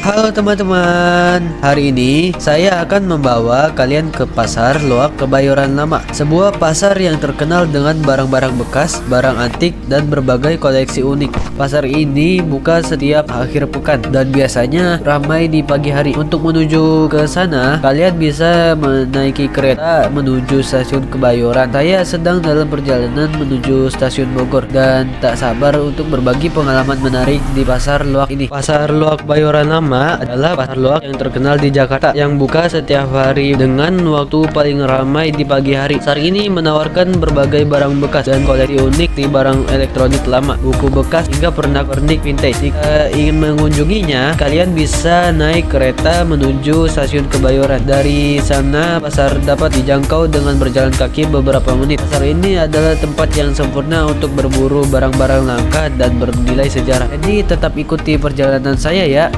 Halo teman-teman, hari ini saya akan membawa kalian ke Pasar Loak Kebayoran Lama, sebuah pasar yang terkenal dengan barang-barang bekas, barang antik, dan berbagai koleksi unik. Pasar ini buka setiap akhir pekan dan biasanya ramai di pagi hari. Untuk menuju ke sana, kalian bisa menaiki kereta menuju stasiun Kebayoran. Saya sedang dalam perjalanan menuju stasiun Bogor dan tak sabar untuk berbagi pengalaman menarik di Pasar Loak ini. Pasar Loak Kebayoran Lama adalah pasar loak yang terkenal di Jakarta yang buka setiap hari dengan waktu paling ramai di pagi hari. Pasar ini menawarkan berbagai barang bekas dan koleksi unik di barang elektronik lama, buku bekas, hingga pernak-pernik vintage. Jika ingin mengunjunginya, kalian bisa naik kereta menuju stasiun Kebayoran. Dari sana pasar dapat dijangkau dengan berjalan kaki beberapa menit. Pasar ini adalah tempat yang sempurna untuk berburu barang-barang langka dan bernilai sejarah. Jadi tetap ikuti perjalanan saya ya.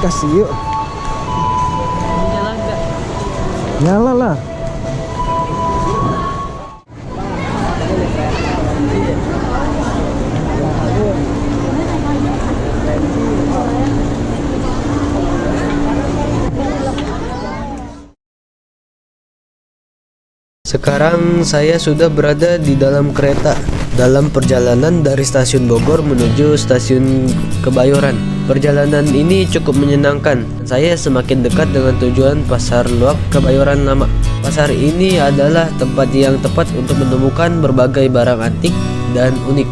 Kasih yuk. Nyala lah. Sekarang saya sudah berada di dalam kereta dalam perjalanan dari stasiun Bogor menuju stasiun Kebayoran. Perjalanan ini cukup menyenangkan. Saya semakin dekat dengan tujuan Pasar Loak Kebayoran Lama. Pasar ini adalah tempat yang tepat untuk menemukan berbagai barang antik dan unik,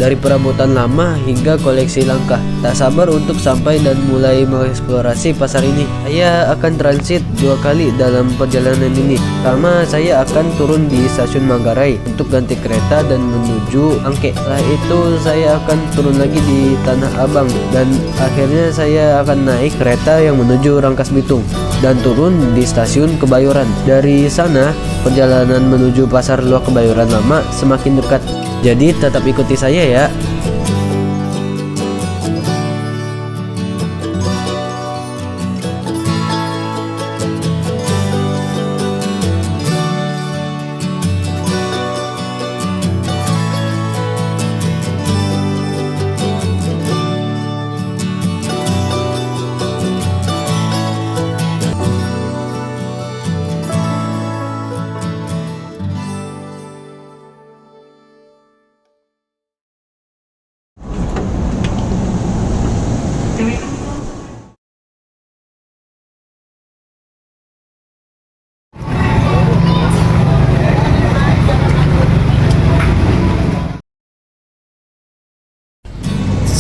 dari perabotan lama hingga koleksi langka. Tak sabar untuk sampai dan mulai mengeksplorasi pasar ini. Saya akan transit 2 kali dalam perjalanan ini. Pertama, saya akan turun di stasiun Manggarai untuk ganti kereta dan menuju Angke. Setelah itu saya akan turun lagi di Tanah Abang dan akhirnya saya akan naik kereta yang menuju Rangkas Bitung dan turun di stasiun Kebayoran. Dari sana perjalanan menuju Pasar Loak Kebayoran Lama semakin dekat. Jadi tetap ikuti saya ya.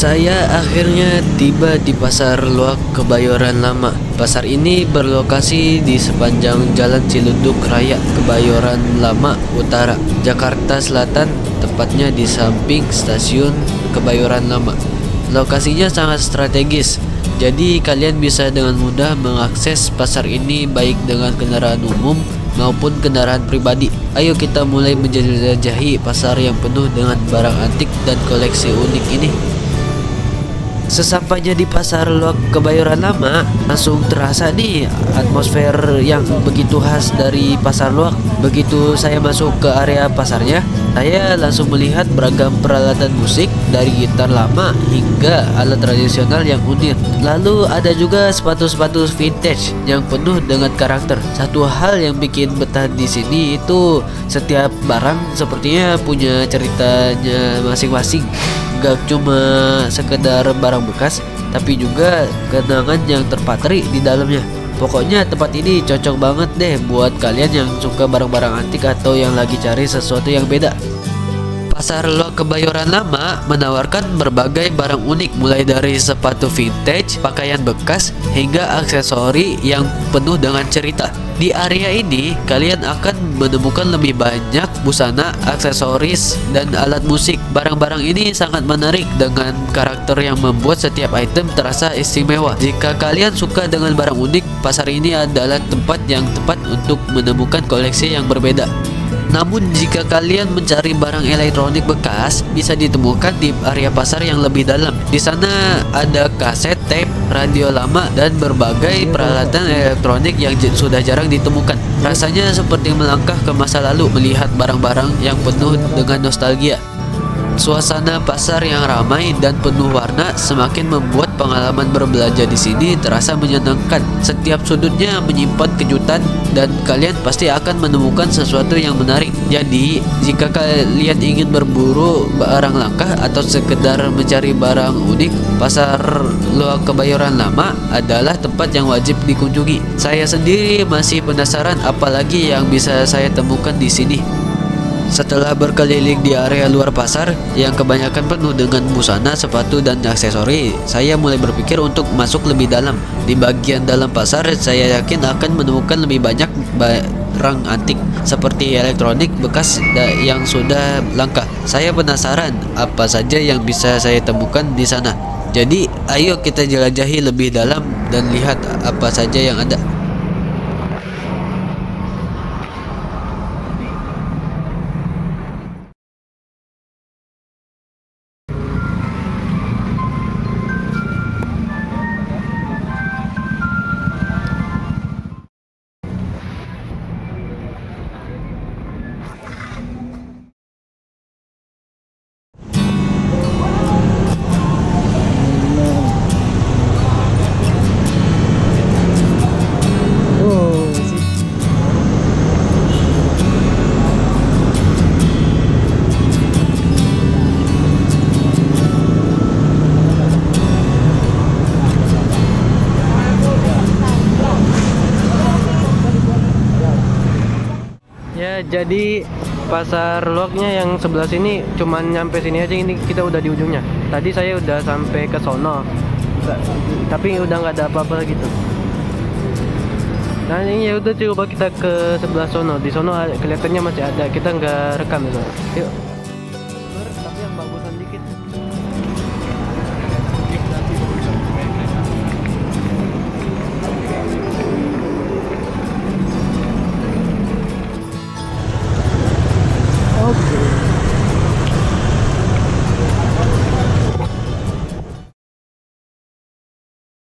Saya akhirnya tiba di Pasar Loak Kebayoran Lama. Pasar ini berlokasi di sepanjang Jalan Cilunduk Raya, Kebayoran Lama Utara, Jakarta Selatan, tepatnya di samping stasiun Kebayoran Lama. Lokasinya sangat strategis, jadi kalian bisa dengan mudah mengakses pasar ini baik dengan kendaraan umum maupun kendaraan pribadi. Ayo kita mulai menjelajahi pasar yang penuh dengan barang antik dan koleksi unik ini. Sesampainya di Pasar Loak Kebayoran Lama, langsung terasa nih atmosfer yang begitu khas dari Pasar Loak. Begitu saya masuk ke area pasarnya, saya langsung melihat beragam peralatan musik dari gitar lama hingga alat tradisional yang unik. Lalu ada juga sepatu-sepatu vintage yang penuh dengan karakter. Satu hal yang bikin betah di sini itu setiap barang sepertinya punya ceritanya masing-masing. Gak cuma sekedar barang bekas, tapi juga kenangan yang terpatri di dalamnya. Pokoknya tempat ini cocok banget deh buat kalian yang suka barang-barang antik atau yang lagi cari sesuatu yang beda. Pasar Loak Kebayoran Lama menawarkan berbagai barang unik mulai dari sepatu vintage, pakaian bekas, hingga aksesori yang penuh dengan cerita. Di area ini, kalian akan menemukan lebih banyak busana, aksesoris, dan alat musik. Barang-barang ini sangat menarik dengan karakter yang membuat setiap item terasa istimewa. Jika kalian suka dengan barang unik, pasar ini adalah tempat yang tepat untuk menemukan koleksi yang berbeda. Namun jika kalian mencari barang elektronik bekas, bisa ditemukan di area pasar yang lebih dalam. Di sana ada kaset, tape, radio lama, dan berbagai peralatan elektronik yang sudah jarang ditemukan. Rasanya seperti melangkah ke masa lalu melihat barang-barang yang penuh dengan nostalgia. Suasana pasar yang ramai dan penuh warna semakin membuat pengalaman berbelanja di sini terasa menyenangkan. Setiap sudutnya menyimpan kejutan dan kalian pasti akan menemukan sesuatu yang menarik. Jadi, jika kalian ingin berburu barang langka atau sekedar mencari barang unik, pasar Loak Kebayoran Lama adalah tempat yang wajib dikunjungi. Saya sendiri masih penasaran apalagi yang bisa saya temukan di sini. Setelah berkeliling di area luar pasar yang kebanyakan penuh dengan busana, sepatu, dan aksesori, saya mulai berpikir untuk masuk lebih dalam. Di bagian dalam pasar, saya yakin akan menemukan lebih banyak barang antik seperti elektronik bekas yang sudah langka. Saya penasaran apa saja yang bisa saya temukan di sana. Jadi, ayo kita jelajahi lebih dalam dan lihat apa saja yang ada. Oh, sip. Ya, jadi pasar Loaknya yang sebelah sini cuman nyampe sini aja, ini kita udah di ujungnya. Tadi saya udah sampai ke sono, tapi udah nggak ada apa-apa gitu. Nah ini ya udah, coba kita ke sebelah sono. Di sono kelihatannya masih ada, kita nggak rekam itu. Yuk. Tapi yang bagusan dikit. Oke.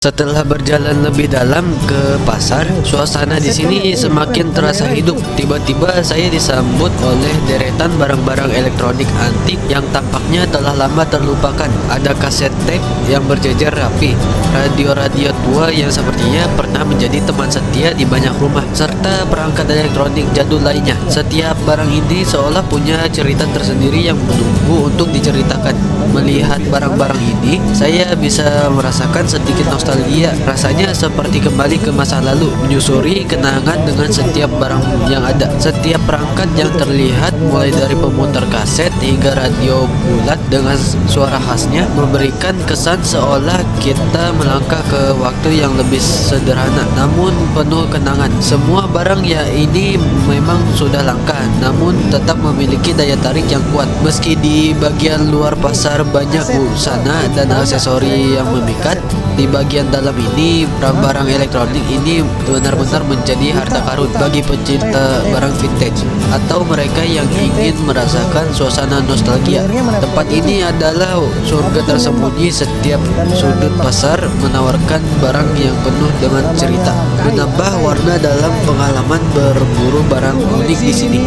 Setelah berjalan lebih dalam ke pasar, suasana di sini semakin terasa hidup. Tiba-tiba saya disambut oleh deretan barang-barang elektronik antik yang tampaknya telah lama terlupakan. Ada kaset tape yang berjejer rapi, radio-radio tua yang sepertinya pernah menjadi teman setia di banyak rumah, serta perangkat elektronik jadul lainnya. Setiap barang ini seolah punya cerita tersendiri yang menunggu untuk diceritakan. Melihat barang-barang ini, saya bisa merasakan sedikit nostalgia. Rasanya seperti kembali ke masa lalu, menyusuri kenangan dengan setiap barang yang ada. Setiap perangkat yang terlihat, mulai dari pemutar kaset hingga radio bulat dengan suara khasnya, memberikan kesan seolah kita melangkah ke waktu yang lebih sederhana namun penuh kenangan. Semua barang ya ini memang sudah langka, namun tetap memiliki daya tarik yang kuat. Meski di bagian luar pasar banyak busana dan aksesori yang memikat, di bagian dalam ini barang-barang elektronik ini benar-benar menjadi harta karun bagi pecinta barang vintage atau mereka yang ingin merasakan suasana nostalgia. Tempat ini adalah surga tersembunyi. Setiap sudut pasar menawarkan barang yang penuh dengan cerita, menambah warna dalam pengalaman berburu barang unik di sini.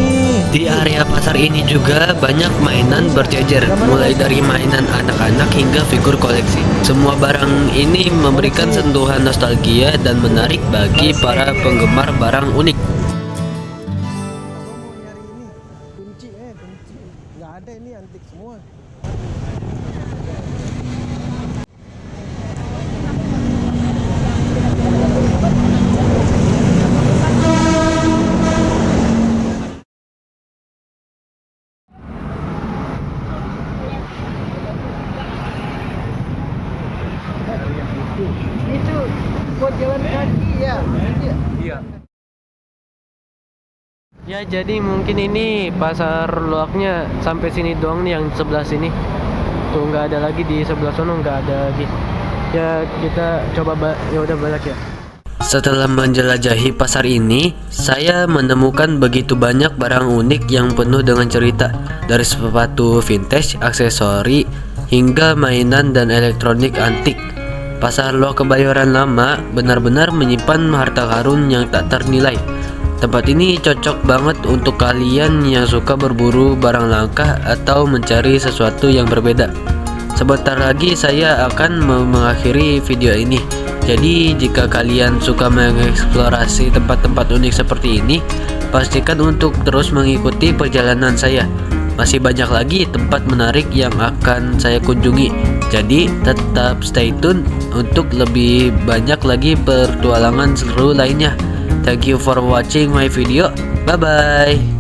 Di area pasar ini juga banyak mainan berjejer, mulai dari mainan anak-anak hingga figur koleksi. Semua barang ini memberikan sentuhan nostalgia dan menarik bagi para penggemar barang unik. Mau nyari ini kunci, kunci nggak ada, ini antik semua. buat jalan kaki ya. Iya. Ya jadi mungkin ini pasar loaknya sampai sini doang nih, yang sebelah sini. Tuh nggak ada lagi, di sebelah sono nggak ada lagi. Ya kita coba ya udah balik ya. Setelah menjelajahi pasar ini, saya menemukan begitu banyak barang unik yang penuh dengan cerita. Dari sepatu vintage, aksesori, hingga mainan dan elektronik antik. Pasar Loak Kebayoran Lama benar-benar menyimpan harta karun yang tak ternilai. Tempat ini cocok banget untuk kalian yang suka berburu barang langka atau mencari sesuatu yang berbeda. Sebentar lagi saya akan mengakhiri video ini. Jadi jika kalian suka mengeksplorasi tempat-tempat unik seperti ini, pastikan untuk terus mengikuti perjalanan saya. Masih banyak lagi tempat menarik yang akan saya kunjungi. Jadi tetap stay tune untuk lebih banyak lagi petualangan seru lainnya. Thank you for watching my video. Bye bye.